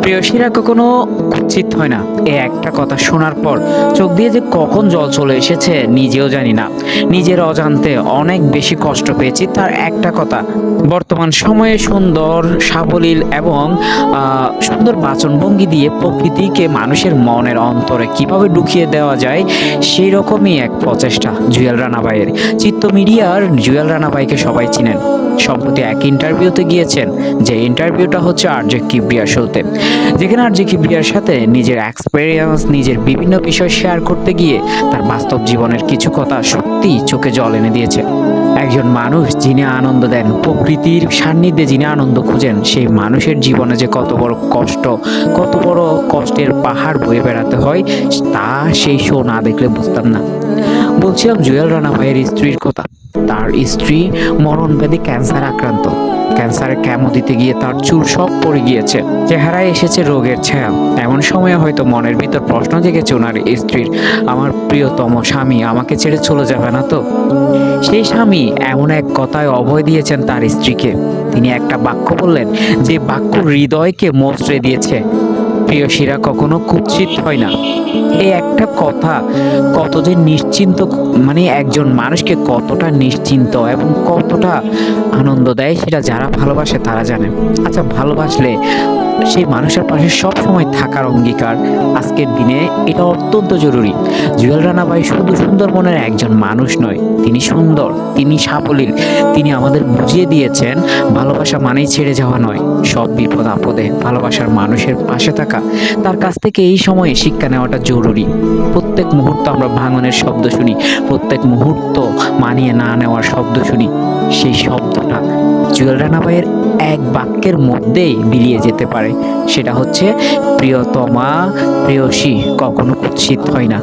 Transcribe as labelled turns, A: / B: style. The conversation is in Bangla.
A: প্রেয়সীরা কখনো কুৎসিত হয় না। এ একটা কথা শোনার পর চোখ দিয়ে যে কখন জল চলে এসেছে নিজেও জানি না। নিজের অজান্তে অনেক বেশি কষ্ট পেয়েছি তার একটা কথা। বর্তমান সময়ে সুন্দর, সাবলীল এবং সুন্দর বাচনভঙ্গি দিয়ে প্রকৃতিকে মানুষের মনের অন্তরে কিভাবে ঢুকিয়ে দেওয়া যায় সেই রকমই এক প্রচেষ্টা জুয়েল রানা ভাইয়ের। চিত্ত মিডিয়ার জুয়েল রানা ভাইকে সবাই চিনেন। সম্প্রতি এক ইন্টারভিউতে গিয়েছেন, যে ইন্টারভিউটা হচ্ছে আরজে কিবরিয়া শোতে, যেখানে আরজে কিবরিয়ার সাথে নিজের এক্সপেরিয়েন্স, নিজের বিভিন্ন বিষয় শেয়ার করতে গিয়ে তার বাস্তব জীবনের কিছু কথা সত্যি চোখে জল এনে দিয়েছে। একজন মানুষ যিনি আনন্দ দেন, প্রকৃতির সান্নিধ্যে যিনি আনন্দ খুঁজেন, সেই মানুষের জীবনে যে কত বড় কষ্ট, কত বড় কষ্টের পাহাড় বয়ে বেড়াতে হয় তা সেই শো না দেখলে বুঝতাম না। বলছিলাম জুয়েল রানা ভাইয়ের স্ত্রীর কথা। তার স্ত্রী মরণব্যাধি ক্যান্সার আক্রান্ত। ক্যান্সারে কেমো দিতে গিয়ে তার চুল সব পড়ে গিয়েছে, চেহারায় এসেছে রোগের ছায়া। এমন সময় হয়তো মনের ভিতর প্রশ্ন জেগেছে ওনার স্ত্রীর, আমার প্রিয়তম স্বামী আমাকে ছেড়ে চলে যাবে না তো? সেই স্বামী এমন এক কথায় অভয় দিয়েছেন তার স্ত্রীকে। তিনি একটা বাক্য বললেন, যে বাক্য হৃদয়কে মোচড়ে দিয়েছে, প্রেয়সীরা কখনো কুৎসিত হয় না। এই একটা কথা কত যে নিশ্চিন্ত, মানে একজন মানুষকে কতটা নিশ্চিন্ত এবং কতটা আনন্দ দেয় সেটা যারা ভালোবাসে তারা জানে। আচ্ছা, ভালোবাসলে সেই মানুষের পাশে সব সময় থাকার অঙ্গীকার আজকের দিনে এটা অত্যন্ত জরুরি। জুয়েল রানা ভাই শুধু সুন্দর মনের একজন মানুষ নয়, তিনি সুন্দর, তিনি সাবলীল। তিনি আমাদের বুঝিয়ে দিয়েছেন ভালোবাসা মানেই ছেড়ে যাওয়া নয়, সব বিপদ আপদে ভালোবাসার মানুষের পাশে থাকা। তার কাছ থেকে এই সময়ে শিক্ষা নেওয়াটা জরুরি। প্রত্যেক মুহূর্ত আমরা ভাঙনের শব্দ শুনি, প্রত্যেক মুহূর্ত মানিয়ে না নেওয়ার শব্দ শুনি। সেই শব্দটা জুয়েল রানা ভাইয়ের এক বাক্যের মধ্যেই বিলিয়ে যেতে পারে, সেটা হচ্ছে প্রিয়তমা, প্রেয়সী কখনো কুৎসিত হয় না।